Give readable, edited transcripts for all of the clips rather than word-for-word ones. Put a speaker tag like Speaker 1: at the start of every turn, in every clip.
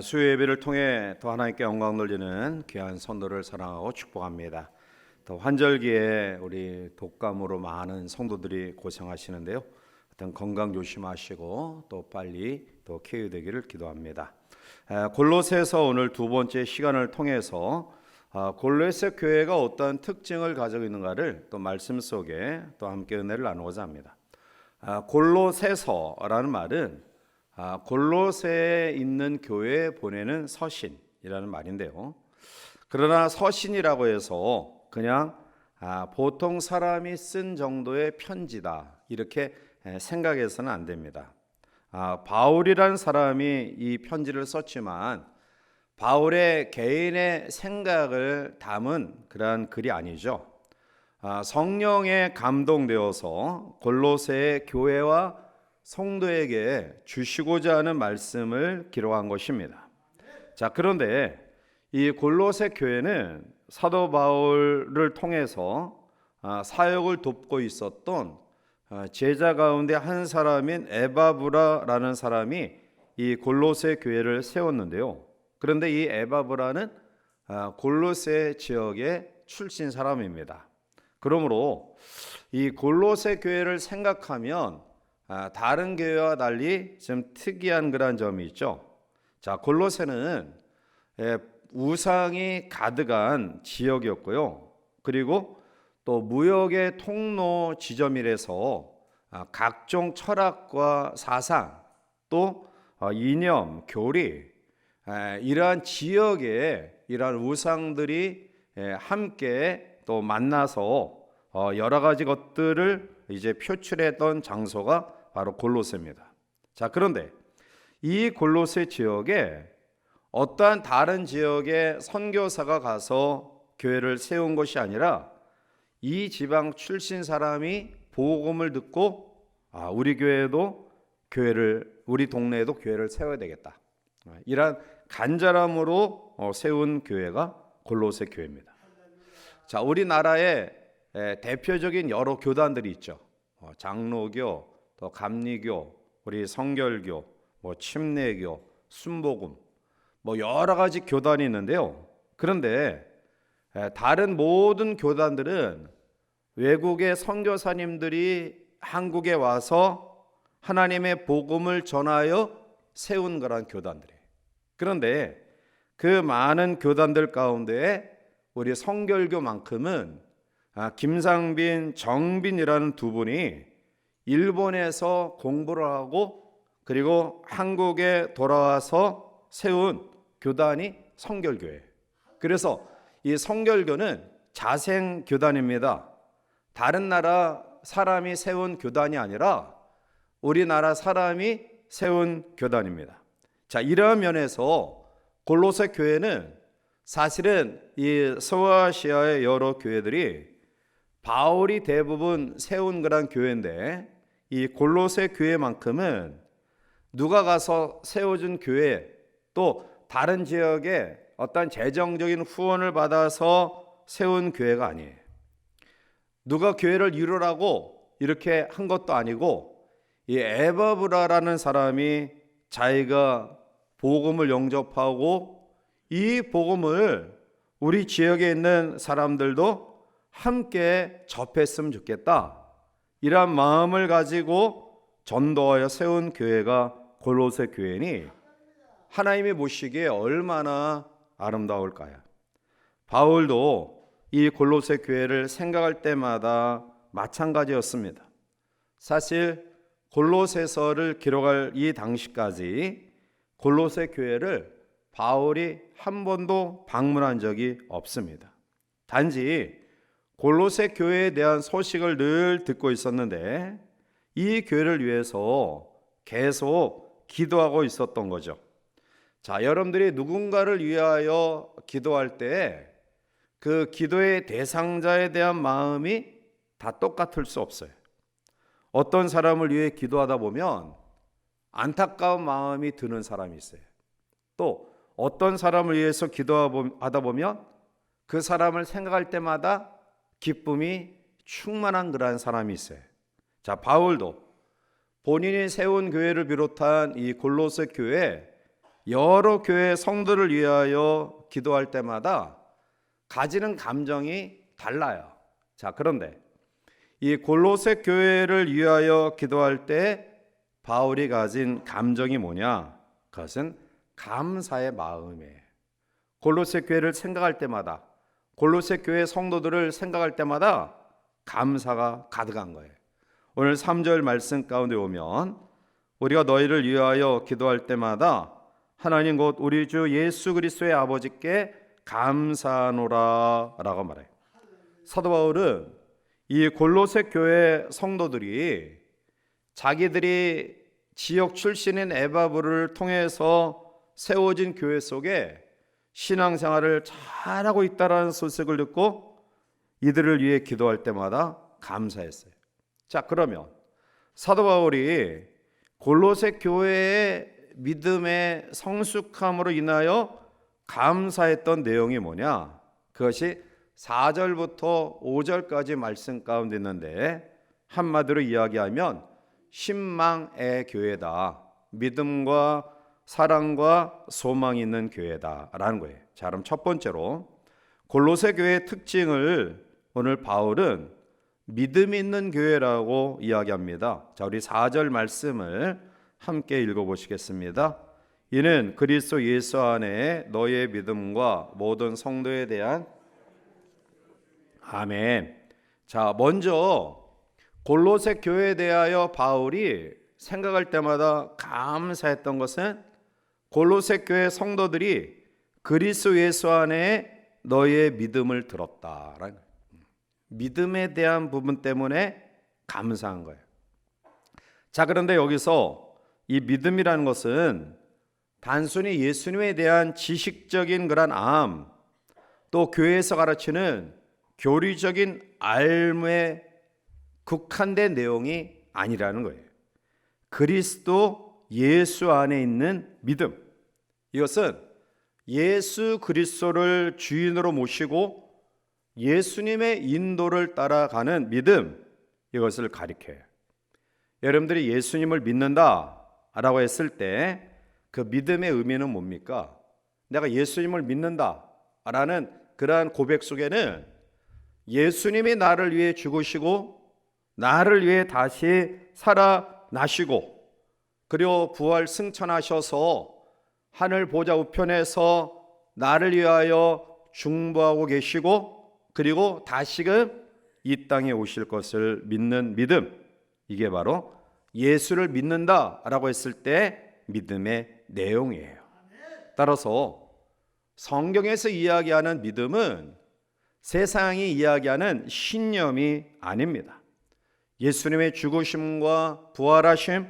Speaker 1: 수요 예배를 통해 또 하나님께 영광 돌리는 귀한 성도를 사랑하고 축복합니다. 또 환절기에 우리 독감으로 많은 성도들이 고생하시는데요. 어떤 건강 조심하시고 또 빨리 또 쾌유되기를 기도합니다. 골로새서 오늘 두 번째 시간을 통해서 골로새 교회가 어떤 특징을 가지고 있는가를 또 말씀 속에 또 함께 은혜를 나누고자 합니다. 골로새서라는 말은 골로새에 있는 교회에 보내는 서신이라는 말인데요. 그러나 서신이라고 해서 그냥 보통 사람이 쓴 정도의 편지다 이렇게 생각해서는 안 됩니다. 바울이라는 사람이 이 편지를 썼지만 바울의 개인의 생각을 담은 그러한 글이 아니죠. 성령에 감동되어서 골로새의 교회와 성도에게 주시고자 하는 말씀을 기록한 것입니다. 자, 그런데 이 골로새 교회는 사도 바울을 통해서 사역을 돕고 있었던 제자 가운데 한 사람인 에바브라라는 사람이 이 골로새 교회를 세웠는데요. 그런데 이 에바브라는 골로새 지역의 출신 사람입니다. 그러므로 이 골로새 교회를 생각하면 다른 교회와 달리 좀 특이한 그런 점이 있죠. 자, 골로새는 우상이 가득한 지역이었고요. 그리고 또 무역의 통로 지점이라서 각종 철학과 사상 또 이념, 교리 이러한 지역에 이러한 우상들이 함께 또 만나서 여러 가지 것들을 이제 표출했던 장소가 바로 골로새입니다. 자, 그런데 이 골로새 지역에 어떠한 다른 지역의 선교사가 가서 교회를 세운 것이 아니라 이 지방 출신 사람이 복음을 듣고 우리 교회도 우리 동네에도 교회를 세워야 되겠다. 이러한 간절함으로 세운 교회가 골로새 교회입니다. 자, 우리나라에 대표적인 여러 교단들이 있죠. 장로교, 또 감리교, 우리 성결교, 침례교, 순복음, 여러 가지 교단이 있는데요. 그런데 다른 모든 교단들은 외국의 선교사님들이 한국에 와서 하나님의 복음을 전하여 세운 그런 교단들이에요. 그런데 그 많은 교단들 가운데 우리 성결교만큼은 김상빈, 정빈이라는 두 분이 일본에서 공부를 하고 그리고 한국에 돌아와서 세운 교단이 성결교회예요. 그래서 이 성결교는 자생 교단입니다. 다른 나라 사람이 세운 교단이 아니라 우리나라 사람이 세운 교단입니다. 자, 이러한 면에서 골로새 교회는 사실은 이 서아시아의 여러 교회들이 바울이 대부분 세운 그런 교회인데 이 골로새 교회만큼은 누가 가서 세워준 교회 또 다른 지역에 어떤 재정적인 후원을 받아서 세운 교회가 아니에요. 누가 교회를 이루라고 이렇게 한 것도 아니고 이 에바브라라는 사람이 자기가 복음을 영접하고 이 복음을 우리 지역에 있는 사람들도 함께 접했으면 좋겠다. 이러한 마음을 가지고 전도하여 세운 교회가 골로새 교회니 하나님이 보시기에 얼마나 아름다울까요? 바울도 이 골로새 교회를 생각할 때마다 마찬가지였습니다. 사실 골로새서를 기록할 이 당시까지 골로새 교회를 바울이 한 번도 방문한 적이 없습니다. 단지 골로새 교회에 대한 소식을 늘 듣고 있었는데 이 교회를 위해서 계속 기도하고 있었던 거죠. 자, 여러분들이 누군가를 위하여 기도할 때 그 기도의 대상자에 대한 마음이 다 똑같을 수 없어요. 어떤 사람을 위해 기도하다 보면 안타까운 마음이 드는 사람이 있어요. 또 어떤 사람을 위해서 기도하다 보면 그 사람을 생각할 때마다 기쁨이 충만한 그러한 사람이 있어요. 자, 바울도 본인이 세운 교회를 비롯한 이 골로새 교회에 여러 교회 성도를 위하여 기도할 때마다 가지는 감정이 달라요. 자, 그런데 이 골로새 교회를 위하여 기도할 때 바울이 가진 감정이 뭐냐? 그것은 감사의 마음이에요. 골로새 교회를 생각할 때마다, 골로새 교회 성도들을 생각할 때마다 감사가 가득한 거예요. 오늘 3절 말씀 가운데 오면 우리가 너희를 위하여 기도할 때마다 하나님 곧 우리 주 예수 그리스도의 아버지께 감사하노라 라고 말해요. 사도 바울은 이 골로새 교회 성도들이 자기들이 지역 출신인 에바브를 통해서 세워진 교회 속에 신앙생활을 잘하고 있다는 소식을 듣고 이들을 위해 기도할 때마다 감사했어요. 자, 그러면 사도 바울이 골로새 교회의 믿음의 성숙함으로 인하여 감사했던 내용이 뭐냐? 그것이 4절부터 5절까지 말씀 가운데 있는데 한마디로 이야기하면 신망의 교회다. 믿음과 사랑과 소망이 있는 교회다라는 거예요. 자, 그럼 첫 번째로 골로새 교회의 특징을 오늘 바울은 믿음 있는 교회라고 이야기합니다. 자, 우리 4절 말씀을 함께 읽어보시겠습니다. 이는 그리스도 예수 안에 너의 믿음과 모든 성도에 대한 아멘. 자, 먼저 골로새 교회에 대하여 바울이 생각할 때마다 감사했던 것은 골로새 교회 성도들이 그리스도 예수 안에 너의 믿음을 들었다라는 믿음에 대한 부분 때문에 감사한 거예요. 자, 그런데 여기서 이 믿음이라는 것은 단순히 예수님에 대한 지식적인 그런 암, 또 교회에서 가르치는 교리적인 알에 국한된 내용이 아니라는 거예요. 그리스도 예수 안에 있는 믿음, 이것은 예수 그리스도를 주인으로 모시고 예수님의 인도를 따라가는 믿음, 이것을 가리켜요. 여러분들이 예수님을 믿는다라고 했을 때 그 믿음의 의미는 뭡니까? 내가 예수님을 믿는다라는 그러한 고백 속에는 예수님이 나를 위해 죽으시고 나를 위해 다시 살아나시고 그리고 부활 승천하셔서 하늘 보좌 우편에서 나를 위하여 중보하고 계시고 그리고 다시금 이 땅에 오실 것을 믿는 믿음, 이게 바로 예수를 믿는다라고 했을 때 믿음의 내용이에요. 따라서 성경에서 이야기하는 믿음은 세상이 이야기하는 신념이 아닙니다. 예수님의 죽으심과 부활하심,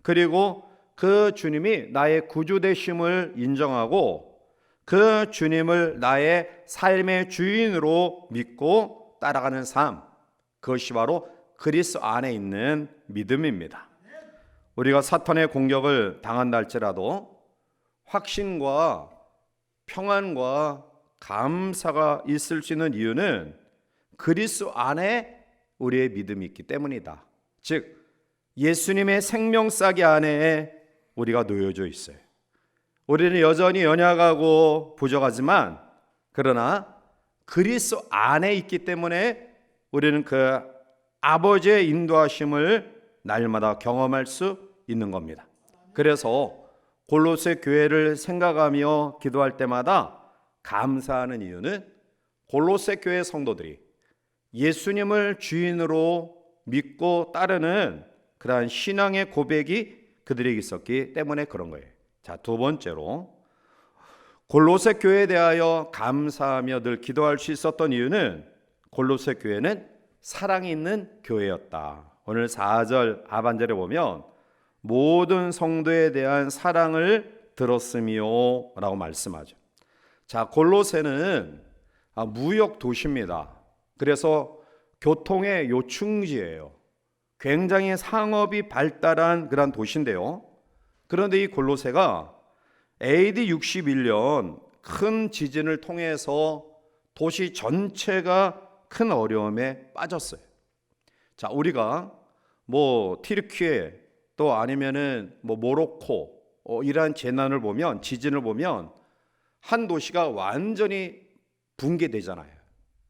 Speaker 1: 그리고 그 주님이 나의 구주 되심을 인정하고 그 주님을 나의 삶의 주인으로 믿고 따라가는 삶, 그것이 바로 그리스도 안에 있는 믿음입니다. 우리가 사탄의 공격을 당한다 할지라도 확신과 평안과 감사가 있을 수 있는 이유는 그리스도 안에 우리의 믿음이 있기 때문이다. 즉 예수님의 생명싸개 안에 우리가 놓여져 있어요. 우리는 여전히 연약하고 부족하지만 그러나 그리스도 안에 있기 때문에 우리는 그 아버지의 인도하심을 날마다 경험할 수 있는 겁니다. 그래서 골로새 교회를 생각하며 기도할 때마다 감사하는 이유는 골로새 교회 성도들이 예수님을 주인으로 믿고 따르는 그러한 신앙의 고백이 그들에게 있었기 때문에 그런 거예요. 자, 두 번째로 골로새 교회에 대하여 감사하며 늘 기도할 수 있었던 이유는 골로새 교회는 사랑이 있는 교회였다. 오늘 4절 하반절에 보면 모든 성도에 대한 사랑을 들었으며 라고 말씀하죠. 자, 골로새는 무역 도시입니다. 그래서 교통의 요충지예요. 굉장히 상업이 발달한 그런 도시인데요. 그런데 이 골로새가 AD 61년 큰 지진을 통해서 도시 전체가 큰 어려움에 빠졌어요. 자, 우리가 튀르키예 또 아니면은 모로코, 이러한 재난을 보면, 지진을 보면 한 도시가 완전히 붕괴되잖아요.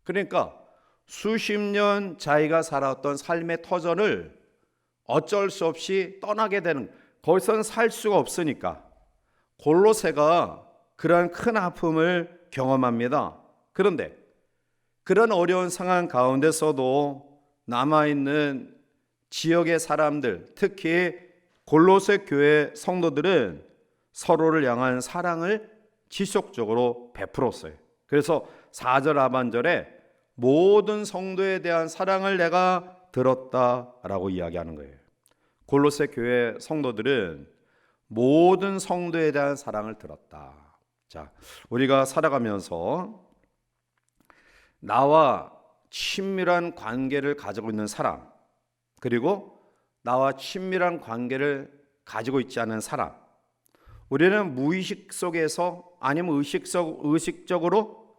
Speaker 1: 그러니까 수십 년 자기가 살았던 삶의 터전을 어쩔 수 없이 떠나게 되는, 거기서는 살 수가 없으니까 골로새가 그러한 큰 아픔을 경험합니다. 그런데 그런 어려운 상황 가운데서도 남아있는 지역의 사람들, 특히 골로새 교회 성도들은 서로를 향한 사랑을 지속적으로 베풀었어요. 그래서 4절 하반절에 모든 성도에 대한 사랑을 내가 들었다라고 이야기하는 거예요. 골로새 교회 성도들은 모든 성도에 대한 사랑을 들었다. 자, 우리가 살아가면서 나와 친밀한 관계를 가지고 있는 사람, 그리고 나와 친밀한 관계를 가지고 있지 않은 사람, 우리는 무의식 속에서 아니면 의식적으로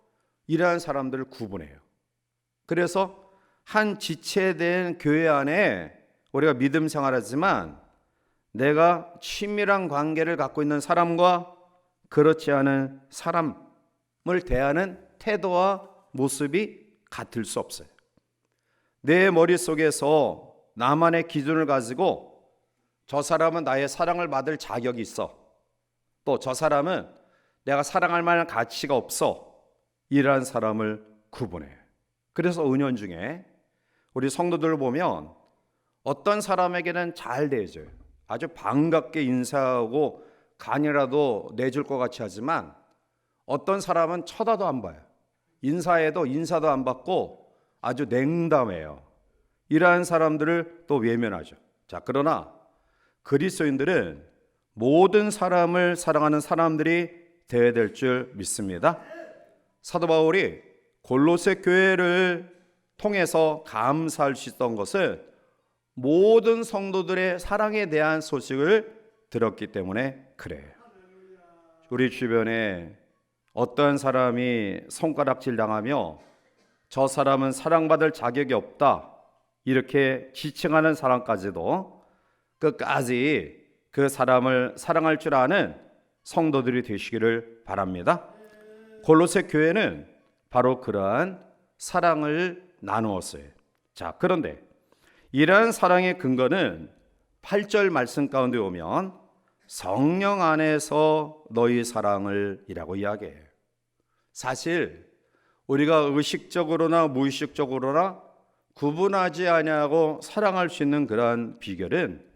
Speaker 1: 이러한 사람들을 구분해요. 그래서 한 지체된 교회 안에 우리가 믿음 생활하지만 내가 친밀한 관계를 갖고 있는 사람과 그렇지 않은 사람을 대하는 태도와 모습이 같을 수 없어요. 내 머릿속에서 나만의 기준을 가지고 저 사람은 나의 사랑을 받을 자격이 있어, 또 저 사람은 내가 사랑할 만한 가치가 없어, 이러한 사람을 구분해요. 그래서 은연중에 우리 성도들을 보면 어떤 사람에게는 잘 대해줘요. 아주 반갑게 인사하고 간이라도 내줄 것 같이 하지만 어떤 사람은 쳐다도 안 봐요. 인사해도 인사도 안 받고 아주 냉담해요. 이러한 사람들을 또 외면하죠. 자, 그러나 그리스도인들은 모든 사람을 사랑하는 사람들이 되어야 될 줄 믿습니다. 사도 바울이 골로새 교회를 통해서 감사할 수 있었던 것은 모든 성도들의 사랑에 대한 소식을 들었기 때문에 그래요. 우리 주변에 어떤 사람이 손가락질 당하며 저 사람은 사랑받을 자격이 없다, 이렇게 지칭하는 사람까지도 끝까지 그 사람을 사랑할 줄 아는 성도들이 되시기를 바랍니다. 골로새 교회는 바로 그러한 사랑을 나누었어요. 자, 그런데 이러한 사랑의 근거는 8절 말씀 가운데 오면 성령 안에서 너희 사랑을 이라고 이야기해요. 사실 우리가 의식적으로나 무의식적으로나 구분하지 아니하고 사랑할 수 있는 그러한 비결은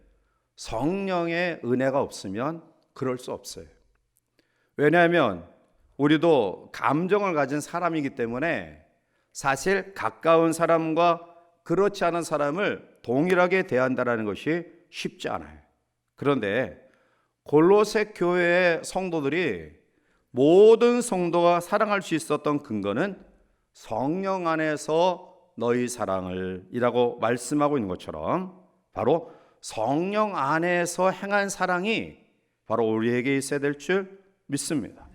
Speaker 1: 성령의 은혜가 없으면 그럴 수 없어요. 왜냐하면 우리도 감정을 가진 사람이기 때문에 사실 가까운 사람과 그렇지 않은 사람을 동일하게 대한다는 것이 쉽지 않아요. 그런데 골로새 교회의 성도들이 모든 성도가 사랑할 수 있었던 근거는 성령 안에서 너희 사랑을 이라고 말씀하고 있는 것처럼 바로 성령 안에서 행한 사랑이 바로 우리에게 있어야 될 줄 믿습니다.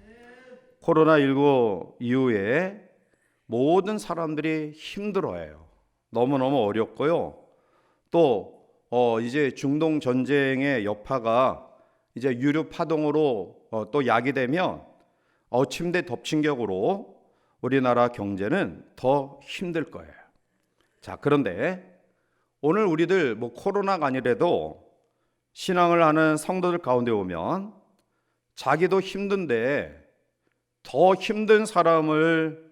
Speaker 1: 코로나19 이후에 모든 사람들이 힘들어해요. 너무너무 어렵고요. 또 이제 중동 전쟁의 여파가 이제 유류 파동으로 또 야기되면 침대 덮친 격으로 우리나라 경제는 더 힘들 거예요. 자, 그런데 오늘 우리들 코로나가 아니래도 신앙을 하는 성도들 가운데 오면 자기도 힘든데 더 힘든 사람을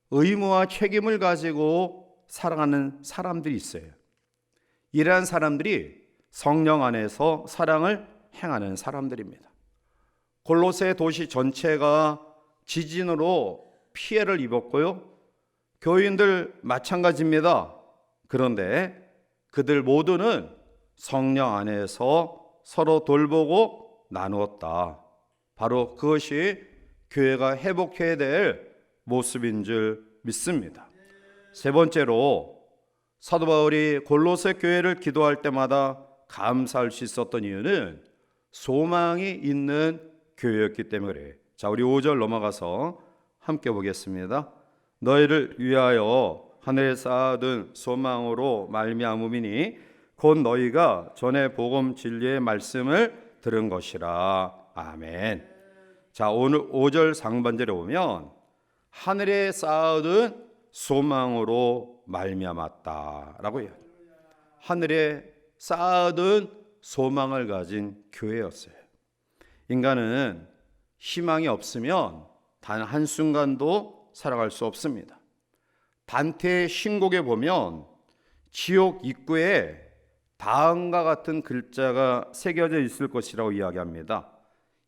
Speaker 1: 의무와 책임을 가지고 사랑하는 사람들이 있어요. 이러한 사람들이 성령 안에서 사랑을 행하는 사람들입니다. 골로새 도시 전체가 지진으로 피해를 입었고요. 교인들 마찬가지입니다. 그런데 그들 모두는 성령 안에서 서로 돌보고 나누었다. 바로 그것이 교회가 회복해야 될 모습인 줄 믿습니다. 세 번째로 사도 바울이 골로새 교회를 기도할 때마다 감사할 수 있었던 이유는 소망이 있는 교회였기 때문에 그래요. 자, 우리 5절 넘어가서 함께 보겠습니다. 너희를 위하여 하늘에 쌓아둔 소망으로 말미암음이니 곧 너희가 전에 복음 진리의 말씀을 들은 것이라. 아멘. 자, 오늘 5절 상반절에 보면 하늘에 쌓아둔 소망으로 말미암았다라고 해요. 하늘에 쌓아둔 소망을 가진 교회였어요. 인간은 희망이 없으면 단 한순간도 살아갈 수 없습니다. 단테의 신곡에 보면 지옥 입구에 다음과 같은 글자가 새겨져 있을 것이라고 이야기합니다.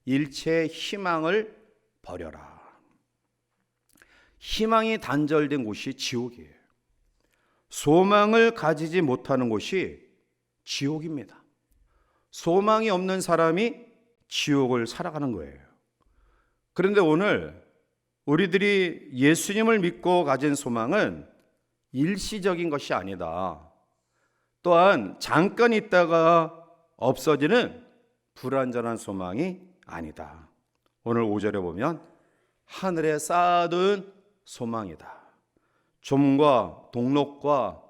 Speaker 1: 일체의 희망을 버려라. 희망이 단절된 곳이 지옥이에요. 소망을 가지지 못하는 곳이 지옥입니다. 소망이 없는 사람이 지옥을 살아가는 거예요. 그런데 오늘 우리들이 예수님을 믿고 가진 소망은 일시적인 것이 아니다. 또한 잠깐 있다가 없어지는 불완전한 소망이 아니다. 오늘 5절에 보면 하늘에 쌓아둔 소망이다. 좀과 동록과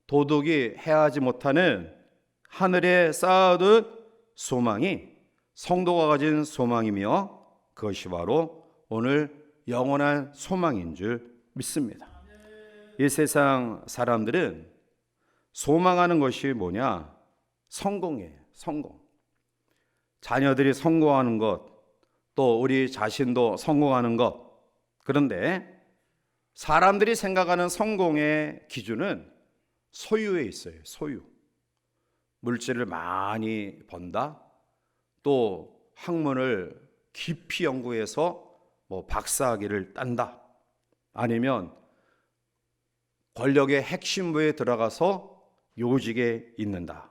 Speaker 1: 도둑이 해하지 못하는 하늘에 쌓아둔 소망이 성도가 가진 소망이며 그것이 바로 오늘 영원한 소망인 줄 믿습니다. 이 세상 사람들은 소망하는 것이 뭐냐? 성공이에요. 성공. 자녀들이 성공하는 것, 또 우리 자신도 성공하는 것. 그런데 사람들이 생각하는 성공의 기준은 소유에 있어요. 소유. 물질을 많이 번다. 또 학문을 깊이 연구해서 박사학위를 딴다. 아니면 권력의 핵심부에 들어가서 요직에 있는다.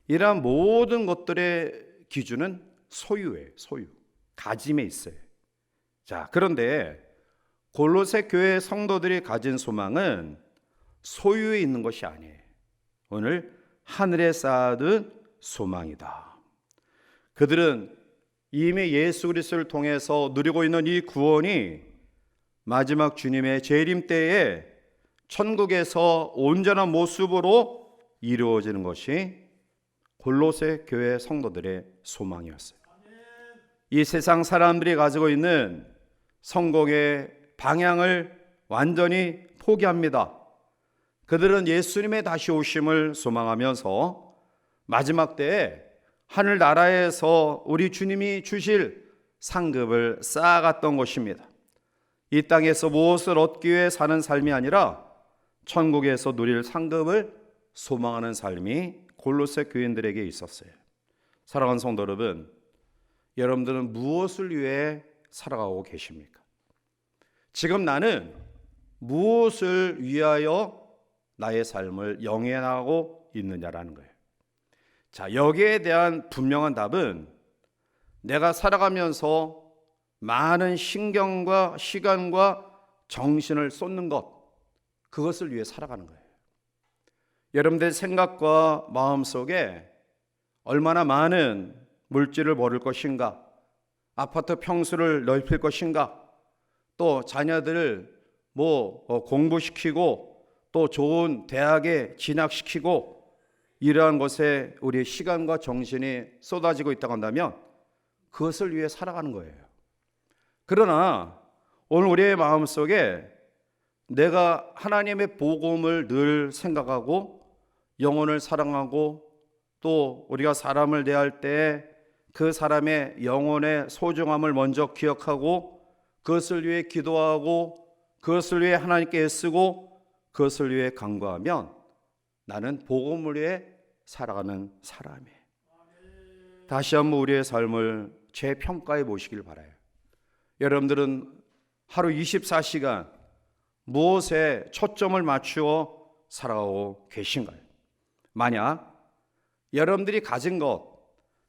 Speaker 1: 이러한 모든 것들의 기준은 소유예요. 소유. 가짐에 있어요. 자, 그런데 골로새 교회 성도들이 가진 소망은 소유에 있는 것이 아니에요. 오늘 하늘에 쌓아둔 소망이다. 그들은 이미 예수 그리스도를 통해서 누리고 있는 이 구원이 마지막 주님의 재림 때에 천국에서 온전한 모습으로 이루어지는 것이 골로새 교회 성도들의 소망이었어요. 이 세상 사람들이 가지고 있는 성공의 방향을 완전히 포기합니다. 그들은 예수님의 다시 오심을 소망하면서 마지막 때에 하늘나라에서 우리 주님이 주실 상급을 쌓아갔던 것입니다. 이 땅에서 무엇을 얻기 위해 사는 삶이 아니라 천국에서 누릴 상급을 소망하는 삶이 골로새 교인들에게 있었어요. 사랑하는 성도 여러분, 여러분들은 무엇을 위해 살아가고 계십니까? 지금 나는 무엇을 위하여 나의 삶을 영위하고 있느냐라는 거예요. 자, 여기에 대한 분명한 답은 내가 살아가면서 많은 신경과 시간과 정신을 쏟는 것, 그것을 위해 살아가는 거예요. 여러분들의 생각과 마음 속에 얼마나 많은 물질을 벌을 것인가, 아파트 평수를 넓힐 것인가, 또 자녀들을 공부시키고 또 좋은 대학에 진학시키고 이러한 것에 우리의 시간과 정신이 쏟아지고 있다고 한다면 그것을 위해 살아가는 거예요. 그러나 오늘 우리의 마음속에 내가 하나님의 복음을 늘 생각하고 영혼을 사랑하고 또 우리가 사람을 대할 때 그 사람의 영혼의 소중함을 먼저 기억하고 그것을 위해 기도하고 그것을 위해 하나님께 애쓰고 그것을 위해 간구하면 나는 복음을 위해 살아가는 사람이에요. 다시 한번 우리의 삶을 재평가해 보시길 바라요. 여러분들은 하루 24시간 무엇에 초점을 맞추어 살아가고 계신가요? 만약 여러분들이 가진 것,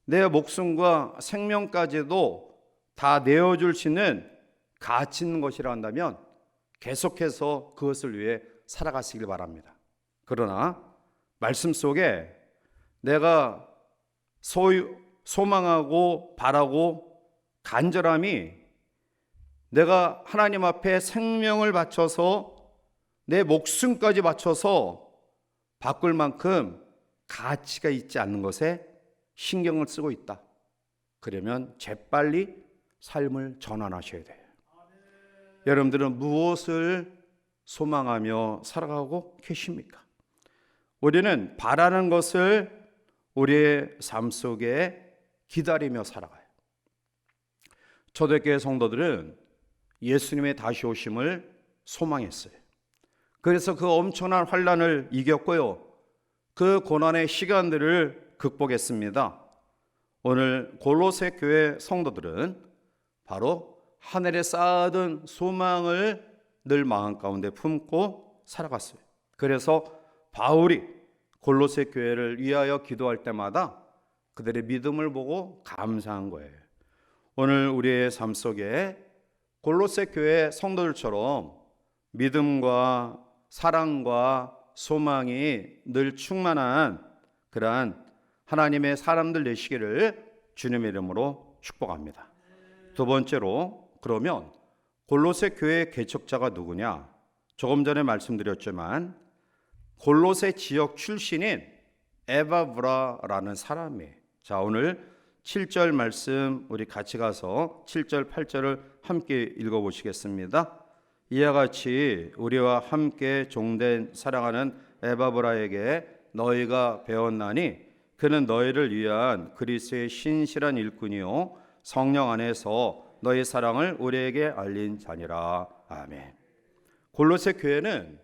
Speaker 1: 내 목숨과 생명까지도 다 내어줄 수 있는 가치 있는 것이라 한다면 계속해서 그것을 위해 살아가시길 바랍니다. 그러나 말씀 속에 내가 소망하고 바라고 간절함이 내가 하나님 앞에 생명을 바쳐서 내 목숨까지 바쳐서 바꿀 만큼 가치가 있지 않는 것에 신경을 쓰고 있다. 그러면 재빨리 삶을 전환하셔야 돼요. 여러분들은 무엇을 소망하며 살아가고 계십니까? 우리는 바라는 것을 우리의 삶 속에 기다리며 살아가요. 초대교회 성도들은 예수님의 다시 오심을 소망했어요. 그래서 그 엄청난 환난을 이겼고요. 그 고난의 시간들을 극복했습니다. 오늘 골로새 교회 성도들은 바로 하늘에 쌓아둔 소망을 늘 마음 가운데 품고 살아갔어요. 그래서 바울이 골로새 교회를 위하여 기도할 때마다 그들의 믿음을 보고 감사한 거예요. 오늘 우리의 삶 속에 골로새 교회 성도들처럼 믿음과 사랑과 소망이 늘 충만한 그러한 하나님의 사람들 되시기를 주님의 이름으로 축복합니다. 두 번째로, 그러면 골로새 교회의 개척자가 누구냐? 조금 전에 말씀드렸지만 골로새 지역 출신인 에바브라라는 사람이에요. 자, 오늘 7절 말씀 우리 같이 가서 7절 8절을 함께 읽어보시겠습니다. 이와 같이 우리와 함께 종된 사랑하는 에바브라에게 너희가 배웠나니 그는 너희를 위한 그리스도의 신실한 일꾼이요 성령 안에서 너희 사랑을 우리에게 알린 자니라. 아멘. 골로새 교회는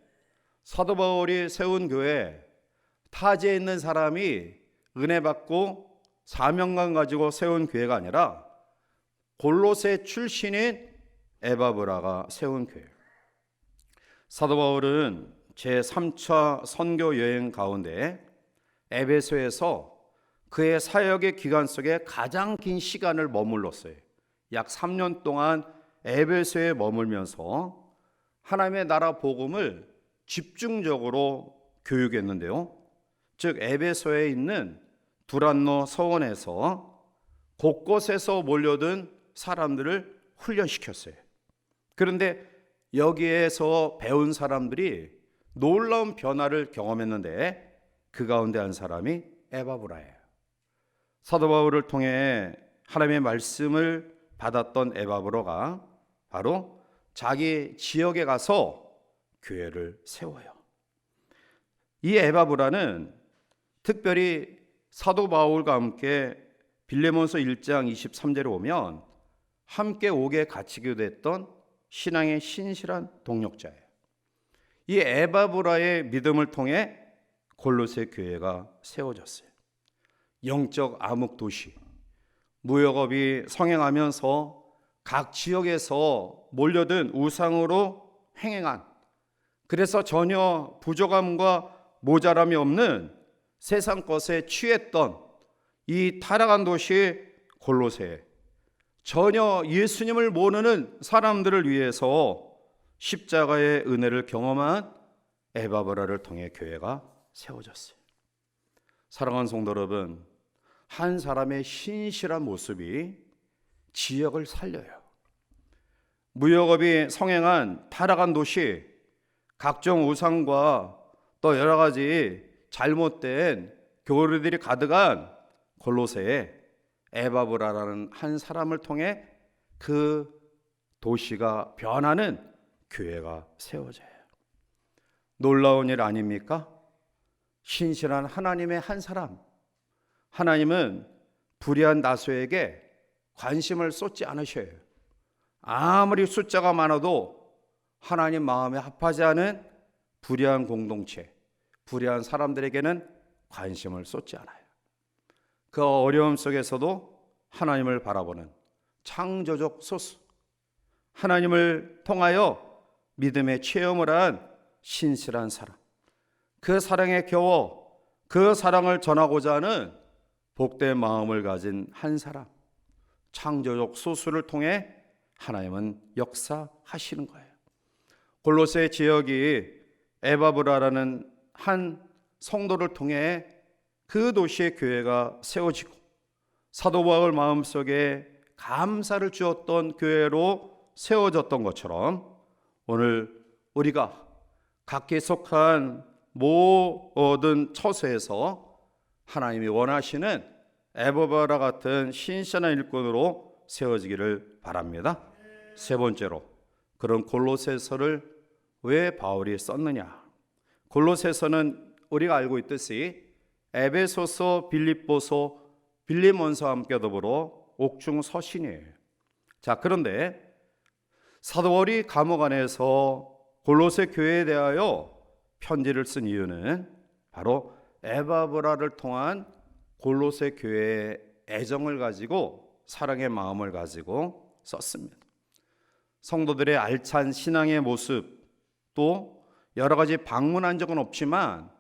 Speaker 1: 사도 바울이 세운 교회, 타지에 있는 사람이 은혜 받고 사명감 가지고 세운 교회가 아니라 골로새 출신인 에바브라가 세운 교회예요. 사도 바울은 제3차 선교 여행 가운데 에베소에서 그의 사역의 기간 속에 가장 긴 시간을 머물렀어요. 약 3년 동안 에베소에 머물면서 하나님의 나라 복음을 집중적으로 교육했는데요. 즉 에베소에 있는 두란노 서원에서 곳곳에서 몰려든 사람들을 훈련시켰어요. 그런데 여기에서 배운 사람들이 놀라운 변화를 경험했는데 그 가운데 한 사람이 에바브라예요. 사도 바울을 통해 하나님의 말씀을 받았던 에바브라가 바로 자기 지역에 가서 교회를 세워요. 이 에바브라는 특별히 사도 바울과 함께 빌레몬서 1장 23절에 오면 함께 옥에 갇히기도 했던 신앙의 신실한 동력자예요. 이 에바브라의 믿음을 통해 골로새 교회가 세워졌어요. 영적 암흑 도시, 무역업이 성행하면서 각 지역에서 몰려든 우상으로 행행한, 그래서 전혀 부족함과 모자람이 없는 세상 것에 취했던 이 타락한 도시 골로새, 전혀 예수님을 모르는 사람들을 위해서 십자가의 은혜를 경험한 에바브라를 통해 교회가 세워졌어요. 사랑하는 성도 여러분, 한 사람의 신실한 모습이 지역을 살려요. 무역업이 성행한 타락한 도시, 각종 우상과 또 여러 가지 잘못된 교리들이 가득한 골로새에 에바브라라는 한 사람을 통해 그 도시가 변하는 교회가 세워져요. 놀라운 일 아닙니까? 신실한 하나님의 한 사람. 하나님은 불의한 다수에게 관심을 쏟지 않으셔요. 아무리 숫자가 많아도 하나님 마음에 합하지 않은 불의한 공동체, 불의한 사람들에게는 관심을 쏟지 않아요. 그 어려움 속에서도 하나님을 바라보는 창조적 소수, 하나님을 통하여 믿음의 체험을 한 신실한 사람, 그 사랑에 겨워 그 사랑을 전하고자 하는 복된 마음을 가진 한 사람, 창조적 소수를 통해 하나님은 역사하시는 거예요. 골로새 지역이 에바브라라는 한 성도를 통해 그 도시의 교회가 세워지고 사도 바울 마음속에 감사를 주었던 교회로 세워졌던 것처럼 오늘 우리가 각기 속한 모든 처소에서 하나님이 원하시는 에바브라 같은 신실한 일꾼으로 세워지기를 바랍니다. 세 번째로, 그런 골로새서를 왜 바울이 썼느냐? 골로새서는 우리가 알고 있듯이 에베소서, 빌립보서, 빌리몬서와 함께 더불어 옥중 서신이에요. 자, 그런데 사도 바울이 감옥 안에서 골로새 교회에 대하여 편지를 쓴 이유는 바로 에바브라를 통한 골로새 교회의 애정을 가지고, 사랑의 마음을 가지고 썼습니다. 성도들의 알찬 신앙의 모습, 또 여러 가지 방문한 적은 없지만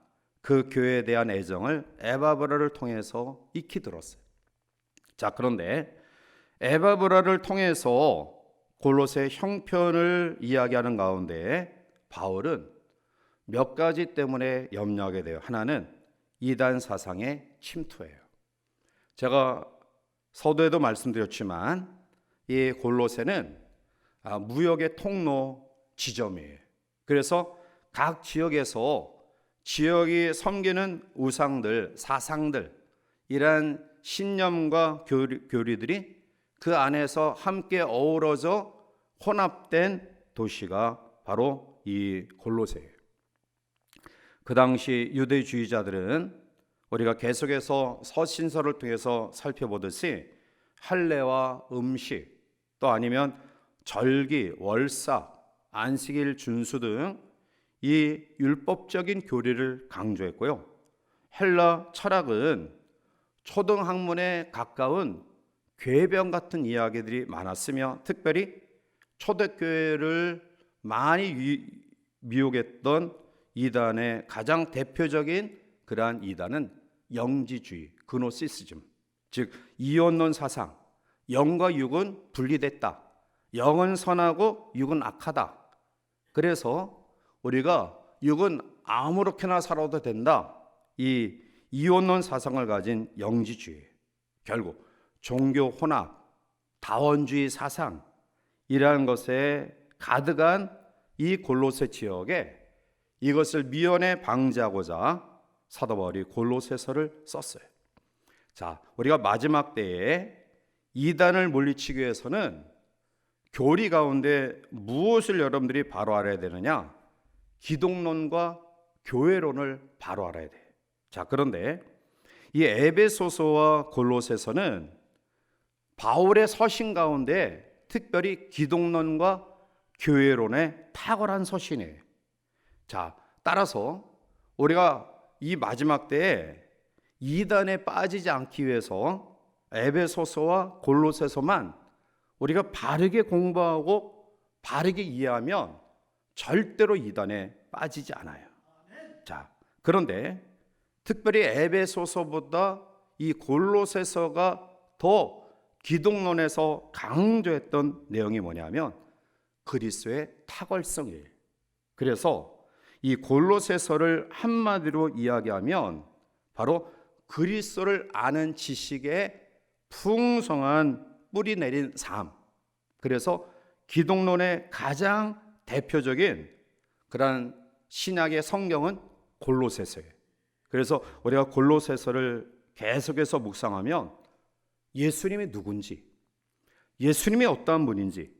Speaker 1: 그 교회에 대한 애정을 에바브라를 통해서 익히 들었어요. 자, 그런데 에바브라를 통해서 골로새 형편을 이야기하는 가운데 바울은 몇 가지 때문에 염려하게 돼요. 하나는 이단 사상의 침투예요. 제가 서두에도 말씀드렸지만 이 골로새는 무역의 통로 지점이에요. 그래서 각 지역에서 지역이 섬기는 우상들, 사상들, 이러한 신념과 교리들이 그 안에서 함께 어우러져 혼합된 도시가 바로 이 골로새예요. 그 당시 유대주의자들은 우리가 계속해서 서신서를 통해서 살펴보듯이 할례와 음식, 또 아니면 절기, 월사, 안식일 준수 등 이 율법적인 교리를 강조했고요. 헬라 철학은 초등학문에 가까운 궤변 같은 이야기들이 많았으며, 특별히 초대교회를 많이 미혹했던 이단의 가장 대표적인 그러한 이단은 영지주의, 그노시시즘, 즉 이원론 사상, 영과 육은 분리됐다, 영은 선하고 육은 악하다, 그래서 우리가 육은 아무렇게나 살아도 된다, 이 이원론 사상을 가진 영지주의, 결국 종교 혼합, 다원주의 사상, 이러한 것에 가득한 이 골로새 지역에 이것을 미연에 방지하고자 사도 바울이 골로새서를 썼어요. 자, 우리가 마지막 때에 이단을 물리치기 위해서는 교리 가운데 무엇을 여러분들이 바로 알아야 되느냐? 기독론과 교회론을 바로 알아야 돼. 자, 그런데 이 에베소서와 골로새서는 바울의 서신 가운데 특별히 기독론과 교회론에 탁월한 서신이에요. 자, 따라서 우리가 이 마지막 때에 이단에 빠지지 않기 위해서 에베소서와 골로새서만 우리가 바르게 공부하고 바르게 이해하면 절대로 이단에 빠지지 않아요. 자, 그런데 특별히 에베소서보다 이 골로새서가 더 기독론에서 강조했던 내용이 뭐냐면 그리스도의 탁월성이에요. 그래서 이 골로새서를 한마디로 이야기하면 바로 그리스도를 아는 지식의 풍성한 뿌리 내린 삶. 그래서 기독론의 가장 대표적인 그러한 신약의 성경은 골로새서예요. 그래서 우리가 골로새서를 계속해서 묵상하면 예수님이 누군지, 예수님이 어떠한 분인지,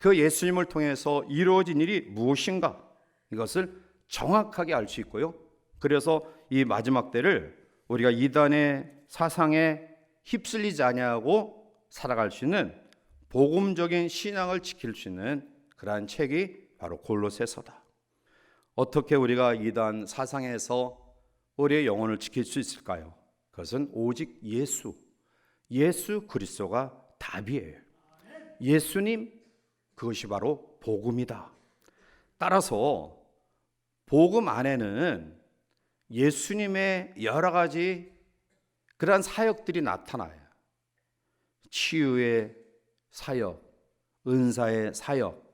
Speaker 1: 그 예수님을 통해서 이루어진 일이 무엇인가, 이것을 정확하게 알 수 있고요. 그래서 이 마지막 때를 우리가 이단의 사상에 휩쓸리지 아니하고 살아갈 수 있는 복음적인 신앙을 지킬 수 있는 그러한 책이 바로 골로새서다. 어떻게 우리가 이단 사상에서 우리의 영혼을 지킬 수 있을까요? 그것은 오직 예수 그리스도가 답이에요. 예수님, 그것이 바로 복음이다. 따라서 복음 안에는 예수님의 여러 가지 그러한 사역들이 나타나요. 치유의 사역, 은사의 사역,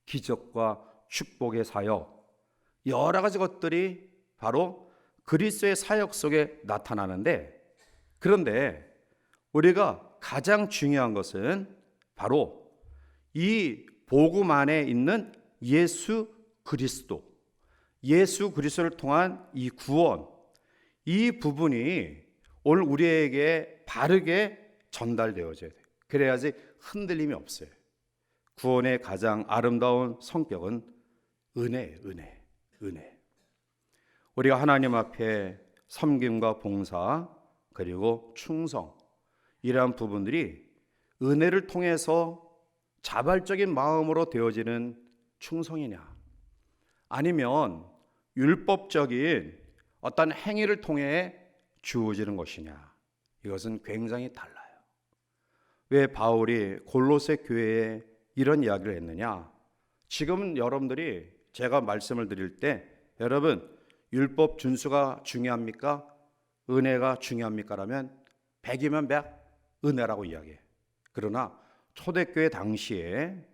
Speaker 1: 기적과 축복의 사역, 여러 가지 것들이 바로 그리스도의 사역 속에 나타나는데, 그런데 우리가 가장 중요한 것은 바로 이 복음 안에 있는 예수 그리스도를 통한 이 구원, 이 부분이 오늘 우리에게 바르게 전달되어져야 돼요. 그래야지 흔들림이 없어요. 구원의 가장 아름다운 성격은 은혜예요. 은혜. 우리가 하나님 앞에 섬김과 봉사 그리고 충성 이러한 부분들이 은혜를 통해서 자발적인 마음으로 되어지는 충성이냐, 아니면 율법적인 어떤 행위를 통해 주어지는 것이냐, 이것은 굉장히 달라요. 왜 바울이 골로새 교회에 이런 이야기를 했느냐? 지금 여러분들이 제가 말씀을 드릴 때 여러분 율법 준수가 중요합니까? 은혜가 중요합니까? 라면 100이면 100 은혜라고 이야기해. 그러나 초대교회 당시에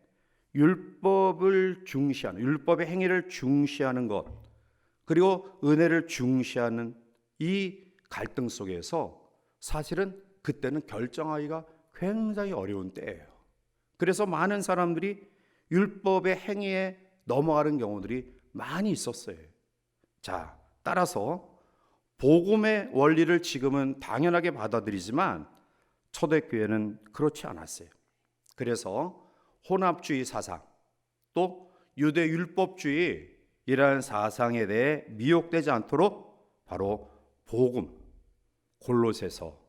Speaker 1: 율법을 중시하는, 율법의 행위를 중시하는 것, 그리고 은혜를 중시하는 이 갈등 속에서 사실은 그때는 결정하기가 굉장히 어려운 때예요. 그래서 많은 사람들이 율법의 행위에 넘어가는 경우들이 많이 있었어요. 자, 따라서 복음의 원리를 지금은 당연하게 받아들이지만 초대교회는 그렇지 않았어요. 그래서 혼합주의 사상, 또 유대 율법주의 이러한 사상에 대해 미혹되지 않도록 바로 복음, 골로새서,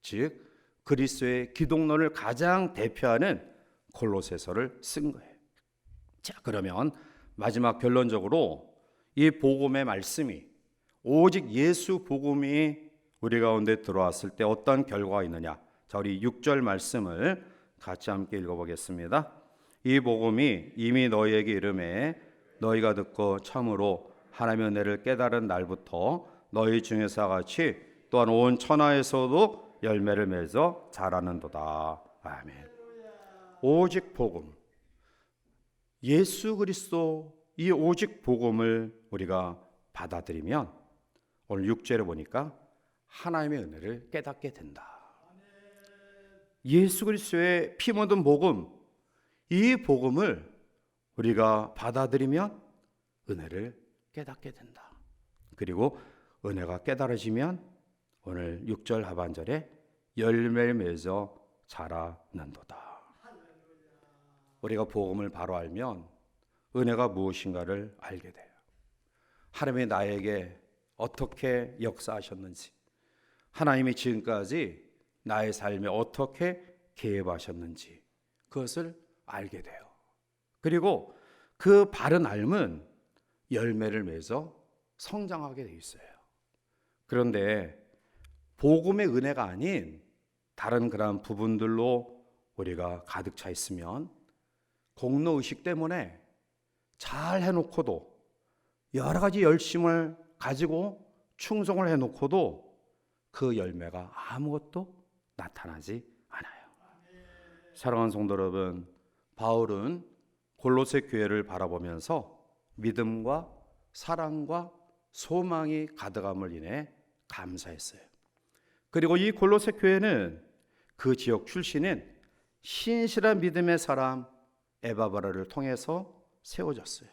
Speaker 1: 즉 그리스도의 기독론을 가장 대표하는 골로새서를 쓴 거예요. 자, 그러면 마지막 결론적으로 이 복음의 말씀이, 오직 예수 복음이 우리 가운데 들어왔을 때 어떤 결과가 있느냐. 자, 우리 6절 말씀을 같이 함께 읽어보겠습니다. 이 복음이 이미 너희에게 이르매 너희가 듣고 참으로 하나님의 은혜를 깨달은 날부터 너희 중에서 같이 또한 온 천하에서도 열매를 맺어 자라는도다. 아멘. 오직 복음, 예수 그리스도, 이 오직 복음을 우리가 받아들이면 오늘 6절에 보니까 하나님의 은혜를 깨닫게 된다. 예수 그리스도의 피 묻은 복음, 이 복음을 우리가 받아들이면 은혜를 깨닫게 된다. 그리고 은혜가 깨달아지면 오늘 6절 하반절에 열매를 맺어 자라는도다. 우리가 복음을 바로 알면 은혜가 무엇인가를 알게 돼요. 하나님이 나에게 어떻게 역사하셨는지, 하나님이 지금까지 나의 삶에 어떻게 개입하셨는지 그것을 알게 돼요. 그리고 그 바른 알은 열매를 맺어 성장하게 돼 있어요. 그런데 복음의 은혜가 아닌 다른 그런 부분들로 우리가 가득 차 있으면 공로의식 때문에 잘 해놓고도, 여러 가지 열심을 가지고 충성을 해놓고도 그 열매가 아무것도 나타나지 않아요. 사랑하는 성도 여러분, 바울은 골로새 교회를 바라보면서 믿음과 사랑과 소망이 가득함을 인해 감사했어요. 그리고 이 골로새 교회는 그 지역 출신인 신실한 믿음의 사람 에바브라를 통해서 세워졌어요.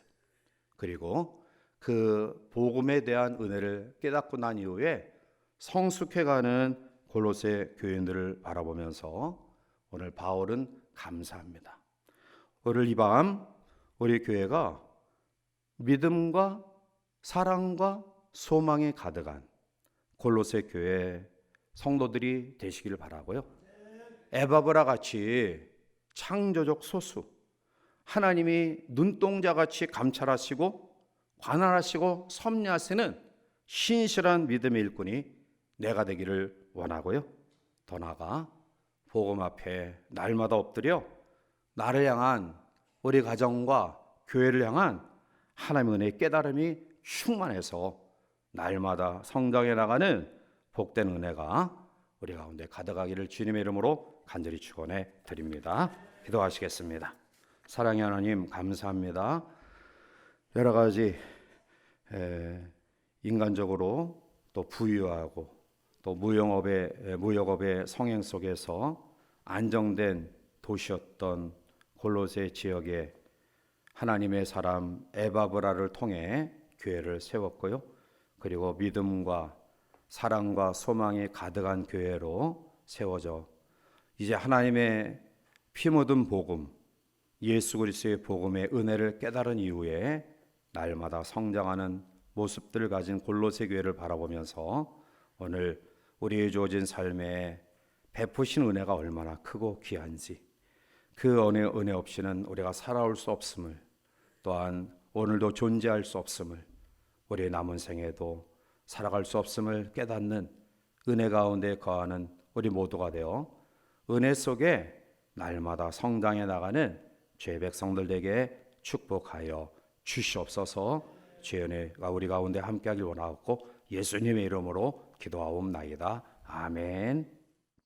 Speaker 1: 그리고 그 복음에 대한 은혜를 깨닫고 난 이후에 성숙해가는 골로새 교인들을 바라보면서 오늘 바울은 감사합니다. 오늘 이 밤 우리 교회가 믿음과 사랑과 소망이 가득한 골로새 교회 성도들이 되시기를 바라고요. 에바브라 같이 창조적 소수, 하나님이 눈동자같이 감찰하시고 관할하시고 섭리하시는 신실한 믿음의 일꾼이 내가 되기를 원하고요. 더 나아가 복음 앞에 날마다 엎드려 나를 향한, 우리 가정과 교회를 향한 하나님의 은혜의 깨달음이 충만해서 날마다 성장해 나가는 복된 은혜가 우리 가운데 가득하기를 주님의 이름으로 간절히 축원해 드립니다. 기도하시겠습니다. 사랑의 하나님, 감사합니다. 여러 가지 인간적으로 또 부유하고 또 무역업의 성행 속에서 안정된 도시였던 골로새 지역에 하나님의 사람 에바브라를 통해 교회를 세웠고요. 그리고 믿음과 사랑과 소망이 가득한 교회로 세워져 이제 하나님의 피 묻은 복음, 예수 그리스도의 복음의 은혜를 깨달은 이후에 날마다 성장하는 모습들을 가진 골로새 교회를 바라보면서 오늘 우리의 주어진 삶에 베푸신 은혜가 얼마나 크고 귀한지, 그 은혜 없이는 우리가 살아올 수 없음을, 또한 오늘도 존재할 수 없음을, 우리의 남은 생에도 살아갈 수 없음을 깨닫는 은혜 가운데 거하는 우리 모두가 되어 은혜 속에 날마다 성장해 나가는 죄 백성들 되게 축복하여 주시옵소서. 주의 은혜가 우리 가운데 함께하길 원하옵고 예수님의 이름으로 기도하옵나이다. 아멘.